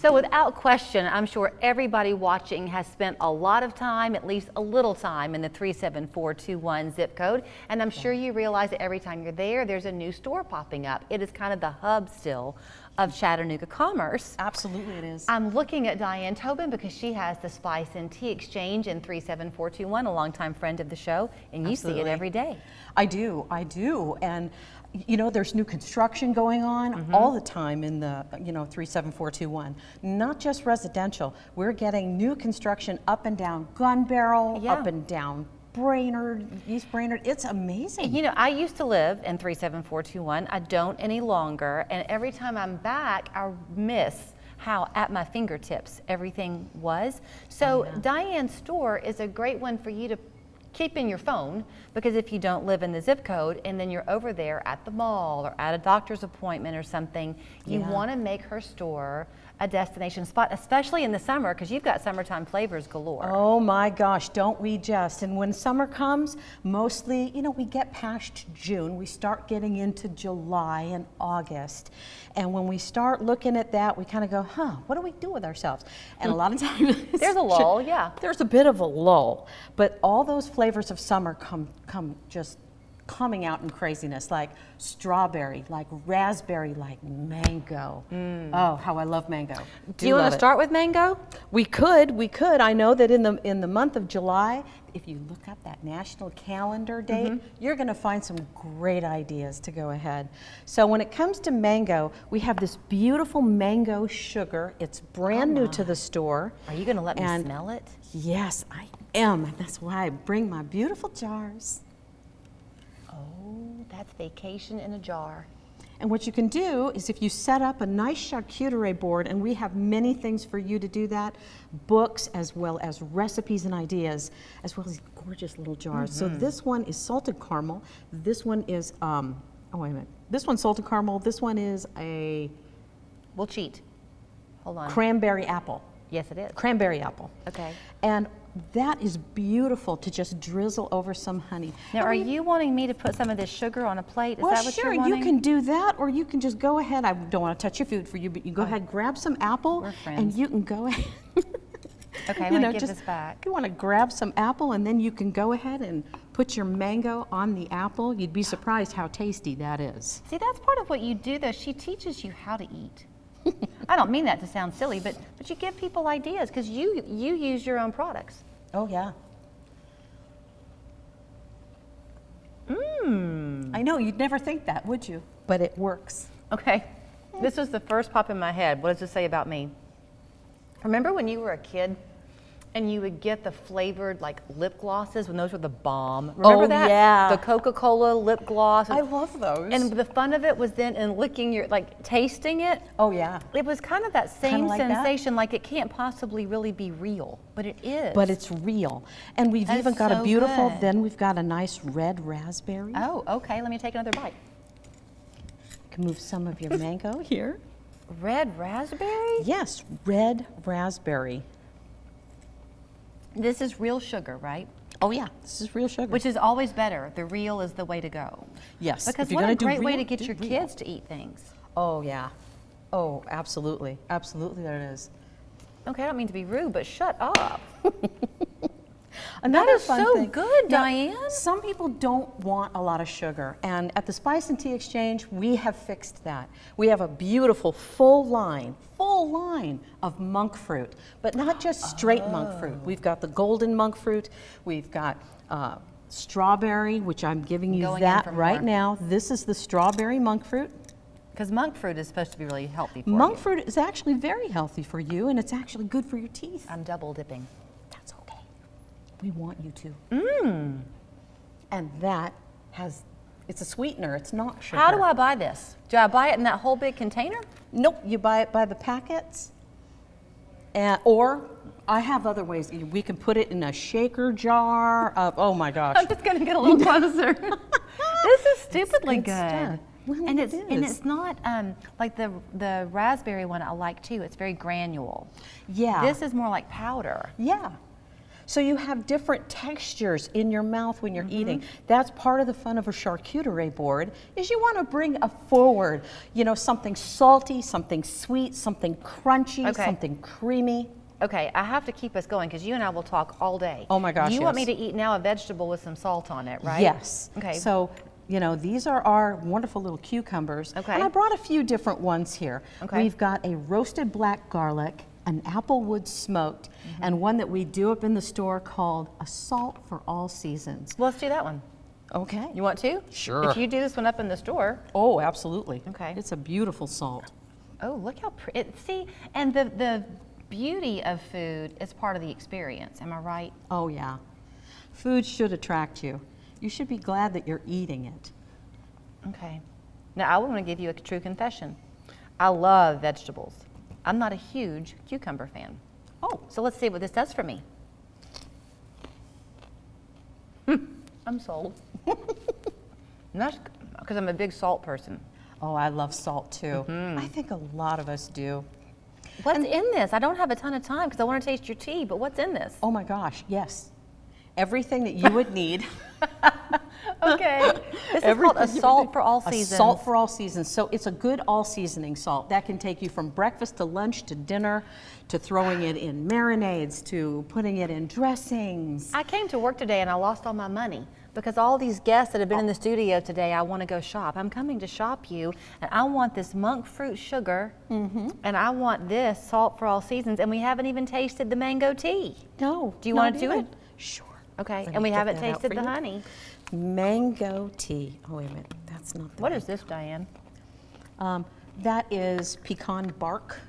So without question, I'm sure everybody watching has spent a lot of time, at least a little time, in the 37421 zip code. And I'm sure you realize that every time you're there, there's a new store popping up. It is kind of the hub still of Chattanooga commerce. Absolutely it is. I'm looking at Diane Tobin because she has the Spice and Tea Exchange in 37421, a longtime friend of the show, and you see it every day. I do. And you know, there's new construction going on all the time in the, 37421. Not just residential. We're getting new construction up and down Gun Barrel, up and down Brainerd, East Brainerd. It's amazing. You know, I used to live in 37421. I don't any longer. And every time I'm back, I miss how at my fingertips everything was. So Diane's store is a great one for you to keep in your phone, because if you don't live in the zip code and then you're over there at the mall or at a doctor's appointment or something, you want to make her store a destination spot, especially in the summer, because you've got summertime flavors galore. Oh my gosh, don't we just? And when summer comes, mostly, we get past June, we start getting into July and August. And when we start looking at that, we kind of go, what do we do with ourselves? And a lot of times there's a lull, there's a bit of a lull, but all those flavors of summer come just coming out in craziness, like strawberry, like raspberry, like mango. Oh, how I love mango. Do you want to start with mango? We could. I know that in the month of July, if you look up that national calendar date, you're going to find some great ideas to go ahead. So when it comes to mango, we have this beautiful mango sugar. It's brand new to the store. Are you going to let me smell it? Yes, I am. And that's why I bring my beautiful jars. Oh, that's vacation in a jar. And what you can do is, if you set up a nice charcuterie board, and we have many things for you to do that, books as well as recipes and ideas, as well as gorgeous little jars. So this one is salted caramel. This one is, oh wait a minute. This one's salted caramel. This one is a... We'll cheat. Hold on. Cranberry apple. Yes, it is. Cranberry apple. Okay. And that is beautiful to just drizzle over some honey. Now, are you wanting me to put some of this sugar on a plate? Is that what you're wanting? You can do that, or you can just go ahead. I don't want to touch your food for you, but you go ahead, grab some apple, and you can go ahead. Okay, let me give this back. You want to grab some apple, and then you can go ahead and put your mango on the apple. You'd be surprised how tasty that is. See, that's part of what you do, though. She teaches you how to eat. I don't mean that to sound silly, but you give people ideas, because you use your own products. Oh, yeah. I know, you'd never think that, would you? But it works. Okay, this was the first pop in my head. What does this say about me? Remember when you were a kid and you would get the flavored like lip glosses when those were the bomb? Remember that? Yeah. The Coca-Cola lip gloss. I love those. And the fun of it was then in licking your, like tasting it. Oh yeah. It was kind of that same like sensation, like it can't possibly really be real, but it is. But it's real. And we've even got a beautiful, then we've got a nice red raspberry. Oh, okay, let me take another bite. You can move some of your mango here. Red raspberry? Yes, red raspberry. This is real sugar, right? Oh yeah, this is real sugar. Which is always better. The real is the way to go. Yes. Because what a great way to get your kids to eat things. Oh yeah. Oh, absolutely. Absolutely there it is. Okay, I don't mean to be rude, but shut up. Another that is fun so thing. good, Diane. Some people don't want a lot of sugar, and at the Spice and Tea Exchange, we have fixed that. We have a beautiful full line of monk fruit, but not just straight monk fruit. We've got the golden monk fruit. We've got strawberry, which I'm giving you that right now. This is the strawberry monk fruit. Because monk fruit is supposed to be really healthy for you. Monk fruit is actually very healthy for you, and it's actually good for your teeth. I'm double dipping. That's okay. We want you to. And that has, it's a sweetener, it's not sugar. How do I buy this? Do I buy it in that whole big container? Nope, you buy it by the packets. Or I have other ways. We can put it in a shaker jar. Oh my gosh. I'm just going to get a little closer. This is stupidly good. Well, and it's not like the raspberry one I like too. It's very granule. Yeah. This is more like powder. Yeah. So you have different textures in your mouth when you're eating. That's part of the fun of a charcuterie board, is you want to bring forward, you know, something salty, something sweet, something crunchy, something creamy. Okay, I have to keep us going because you and I will talk all day. Oh my gosh, You want me yes. to eat now a vegetable with some salt on it, right? Yes. Okay. So, you know, these are our wonderful little cucumbers. Okay. And I brought a few different ones here. Okay. We've got a roasted black garlic, an applewood smoked, and one that we do up in the store called a salt for all seasons. Well, let's do that one. Okay. You want to? Sure. If you do this one up in the store. Oh, absolutely. Okay. It's a beautiful salt. Oh, look how pretty. See, and the beauty of food is part of the experience. Am I right? Oh, yeah. Food should attract you. You should be glad that you're eating it. Okay. Now, I want to give you a true confession. I love vegetables. I'm not a huge cucumber fan. Oh. So let's see what this does for me. I'm sold. And that's because I'm a big salt person. Oh, I love salt too. I think a lot of us do. What's in this? I don't have a ton of time because I want to taste your tea, but what's in this? Oh my gosh, yes. Everything that you would need. Okay. This is called a salt for all A seasons. salt for all seasons. So it's a good all seasoning salt. That can take you from breakfast to lunch to dinner, to throwing it in marinades, to putting it in dressings. I came to work today and I lost all my money because all these guests that have been in the studio today, I want to go shop. I'm coming to shop you, and I want this monk fruit sugar, and I want this salt for all seasons, and we haven't even tasted the mango tea. No. Do you want to do even. it? Sure. Okay, Let and me we get haven't that out tasted for the you. honey. Mango tea. Oh, wait a minute. That's not the What one. is this, Diane? That is pecan bark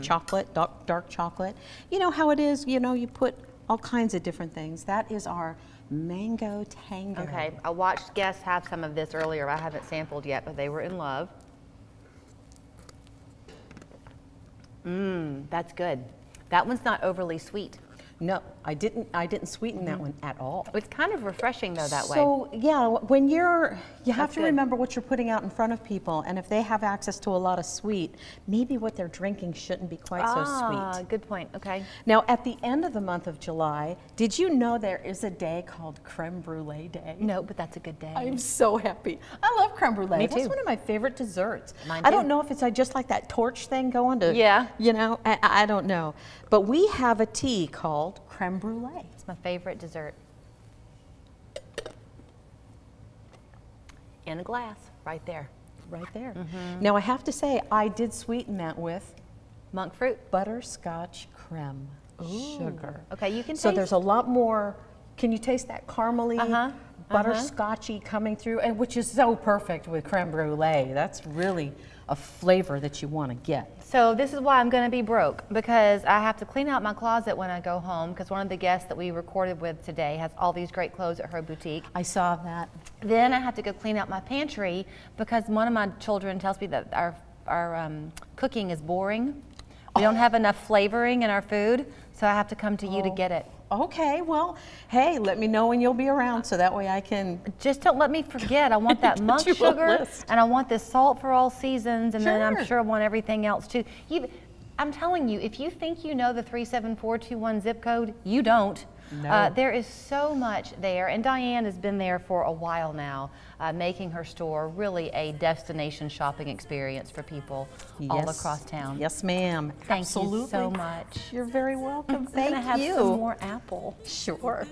chocolate, dark chocolate. You know how it is, you know, you put all kinds of different things. That is our mango tango. Okay, I watched guests have some of this earlier. I haven't sampled yet, but they were in love. That's good. That one's not overly sweet. No, I didn't sweeten that one at all. It's kind of refreshing though that way. So yeah, when you have That's to good. remember what you're putting out in front of people, and if they have access to a lot of sweet, maybe what they're drinking shouldn't be quite so sweet. Good point. Okay. Now, at the end of the month of July, did you know there is a day called Creme Brulee Day? No, but that's a good day. I'm so happy. I love creme brulee. Me That's too. one of my favorite desserts. Mine I too. don't know if it's just like that torch thing going to, Yeah. you know, I don't know. But we have a tea called creme brulee. It's my favorite dessert. In a glass, right there. Right there. Now, I have to say, I did sweeten that with Monk fruit. butterscotch creme sugar. Okay, you can So taste. there's a lot more. Can you taste that caramely, Uh-huh, butterscotchy coming through, and which is so perfect with creme brulee. That's really a flavor that you want to get. So this is why I'm going to be broke, because I have to clean out my closet when I go home, because one of the guests that we recorded with today has all these great clothes at her boutique. I saw that. Then I have to go clean out my pantry because one of my children tells me that our cooking is boring. We don't have enough flavoring in our food, so I have to come to you to get it. Okay, well, hey, let me know when you'll be around so that way I can. Just don't let me forget. I want that Get monk you a sugar, list. and I want this salt for all seasons, and then I'm Sure. sure I want everything else too. I'm telling you, if you think you know the 37421 zip code, you don't. No. There is so much there, and Diane has been there for a while now, making her store really a destination shopping experience for people all Yes. across town. Yes, ma'am. Thank Absolutely. you so much. You're very welcome. I'm Thank gonna have you. some more apple. Sure.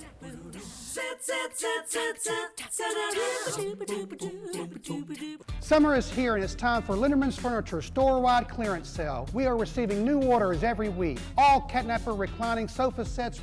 Summer is here and it's time for Linderman's Furniture store-wide clearance sale. We are receiving new orders every week. All catnapper reclining sofa sets,